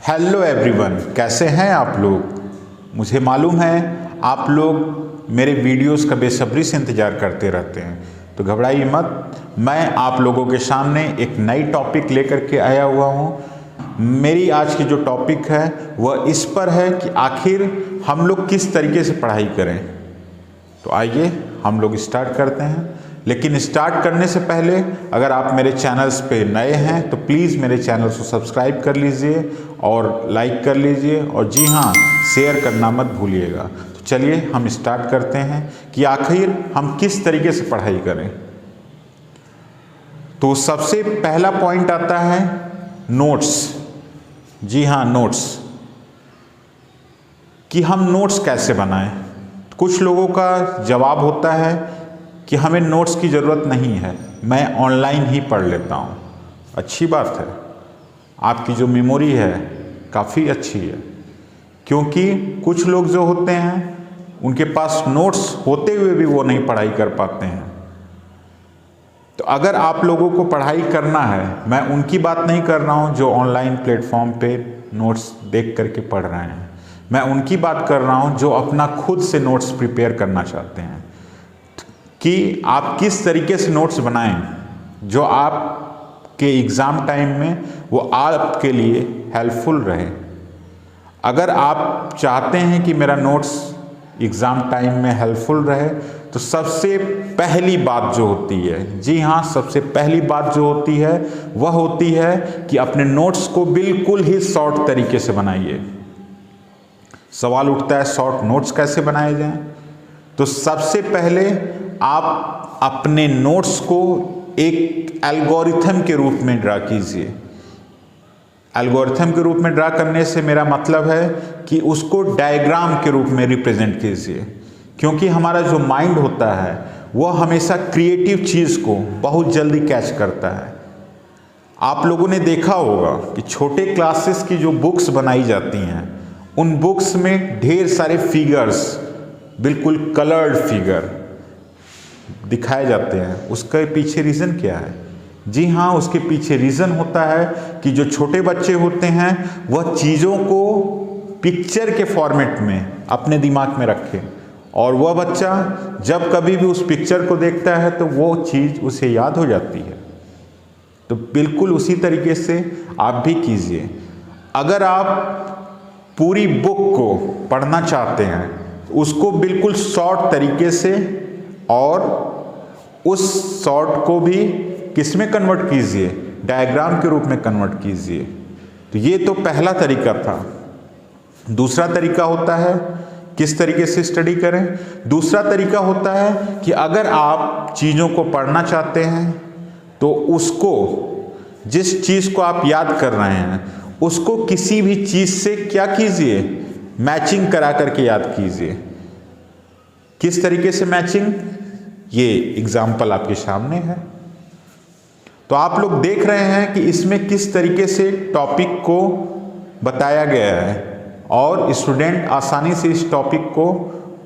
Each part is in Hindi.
हेलो एवरीवन, कैसे हैं आप लोग। मुझे मालूम है आप लोग मेरे वीडियोस का बेसब्री से इंतज़ार करते रहते हैं, तो घबराइए मत। मैं आप लोगों के सामने एक नई टॉपिक लेकर के आया हुआ हूँ। मेरी आज की जो टॉपिक है वह इस पर है कि आखिर हम लोग किस तरीके से पढ़ाई करें। तो आइए हम लोग स्टार्ट करते हैं। लेकिन स्टार्ट करने से पहले अगर आप मेरे चैनल्स पे नए हैं तो प्लीज़ मेरे चैनल को सब्सक्राइब कर लीजिए और लाइक कर लीजिए, और जी हाँ, शेयर करना मत भूलिएगा। तो चलिए हम स्टार्ट करते हैं कि आखिर हम किस तरीके से पढ़ाई करें। तो सबसे पहला पॉइंट आता है नोट्स। जी हाँ, नोट्स, कि हम नोट्स कैसे बनाएं। कुछ लोगों का जवाब होता है कि हमें नोट्स की ज़रूरत नहीं है, मैं ऑनलाइन ही पढ़ लेता हूँ। अच्छी बात है, आपकी जो मेमोरी है काफ़ी अच्छी है, क्योंकि कुछ लोग जो होते हैं उनके पास नोट्स होते हुए भी वो नहीं पढ़ाई कर पाते हैं। तो अगर आप लोगों को पढ़ाई करना है, मैं उनकी बात नहीं कर रहा हूँ जो ऑनलाइन प्लेटफॉर्म पे नोट्स देख करके पढ़ रहे हैं, मैं उनकी बात कर रहा हूँ जो अपना खुद से नोट्स प्रिपेयर करना चाहते हैं कि आप किस तरीके से नोट्स बनाएं जो आपके एग्ज़ाम टाइम में वो आपके लिए हेल्पफुल रहे। अगर आप चाहते हैं कि मेरा नोट्स एग्ज़ाम टाइम में हेल्पफुल रहे, तो सबसे पहली बात जो होती है, जी हाँ, सबसे पहली बात जो होती है वह होती है कि अपने नोट्स को बिल्कुल ही शॉर्ट तरीके से बनाइए। सवाल उठता है शॉर्ट नोट्स कैसे बनाए जाएं। तो सबसे पहले आप अपने नोट्स को एक एल्गोरिथम के रूप में ड्रा कीजिए। एल्गोरिथम के रूप में ड्रा करने से मेरा मतलब है कि उसको डायग्राम के रूप में रिप्रेजेंट कीजिए, क्योंकि हमारा जो माइंड होता है वह हमेशा क्रिएटिव चीज़ को बहुत जल्दी कैच करता है। आप लोगों ने देखा होगा कि छोटे क्लासेस की जो बुक्स बनाई जाती हैं, उन बुक्स में ढेर सारे फिगर्स, बिल्कुल कलर्ड फिगर दिखाए जाते हैं। उसके पीछे रीज़न क्या है? जी हाँ, उसके पीछे रीज़न होता है कि जो छोटे बच्चे होते हैं वह चीज़ों को पिक्चर के फॉर्मेट में अपने दिमाग में रखें, और वह बच्चा जब कभी भी उस पिक्चर को देखता है तो वो चीज़ उसे याद हो जाती है। तो बिल्कुल उसी तरीके से आप भी कीजिए। अगर आप पूरी बुक को पढ़ना चाहते हैं, उसको बिल्कुल शॉर्ट तरीके से, और उस शॉर्ट को भी किस में कन्वर्ट कीजिए, डायग्राम के रूप में कन्वर्ट कीजिए। तो ये तो पहला तरीका था। दूसरा तरीका होता है किस तरीके से स्टडी करें। दूसरा तरीका होता है कि अगर आप चीज़ों को पढ़ना चाहते हैं तो उसको, जिस चीज़ को आप याद कर रहे हैं उसको किसी भी चीज़ से क्या कीजिए, मैचिंग करा करके याद कीजिए। किस तरीके से मैचिंग, ये एग्जाम्पल आपके सामने है। तो आप लोग देख रहे हैं कि इसमें किस तरीके से टॉपिक को बताया गया है, और स्टूडेंट आसानी से इस टॉपिक को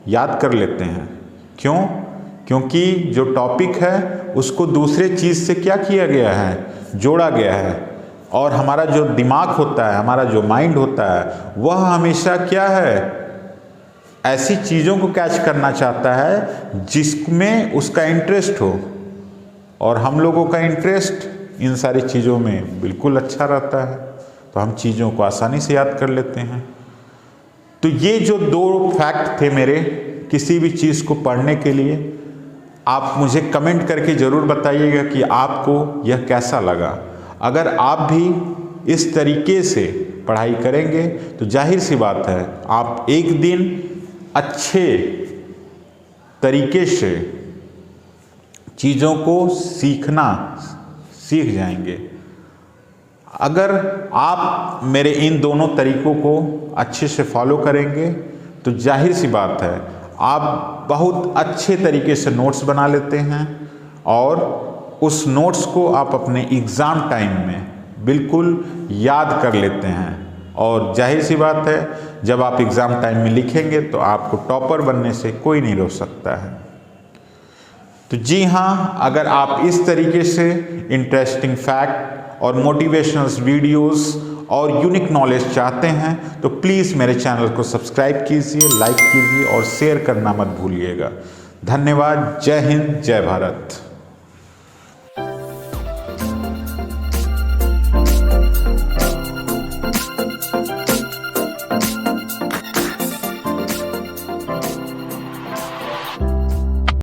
याद कर लेते हैं। क्यों? क्योंकि जो टॉपिक है उसको दूसरे चीज़ से क्या किया गया है, जोड़ा गया है। और हमारा जो दिमाग होता है, हमारा जो माइंड होता है, वह हमेशा क्या है, ऐसी चीज़ों को कैच करना चाहता है जिसमें उसका इंटरेस्ट हो, और हम लोगों का इंटरेस्ट इन सारी चीज़ों में बिल्कुल अच्छा रहता है, तो हम चीज़ों को आसानी से याद कर लेते हैं। तो ये जो दो फैक्ट थे मेरे किसी भी चीज़ को पढ़ने के लिए, आप मुझे कमेंट करके ज़रूर बताइएगा कि आपको यह कैसा लगा। अगर आप भी इस तरीके से पढ़ाई करेंगे तो जाहिर सी बात है आप एक दिन अच्छे तरीके से चीज़ों को सीख जाएंगे। अगर आप मेरे इन दोनों तरीकों को अच्छे से फॉलो करेंगे तो जाहिर सी बात है आप बहुत अच्छे तरीके से नोट्स बना लेते हैं, और उस नोट्स को आप अपने एग्ज़ाम टाइम में बिल्कुल याद कर लेते हैं। और जाहिर सी बात है जब आप एग्ज़ाम टाइम में लिखेंगे तो आपको टॉपर बनने से कोई नहीं रोक सकता है। तो जी हाँ, अगर आप इस तरीके से इंटरेस्टिंग फैक्ट और मोटिवेशनल वीडियोस और यूनिक नॉलेज चाहते हैं तो प्लीज़ मेरे चैनल को सब्सक्राइब कीजिए, लाइक कीजिए और शेयर करना मत भूलिएगा। धन्यवाद। जय हिंद, जय भारत।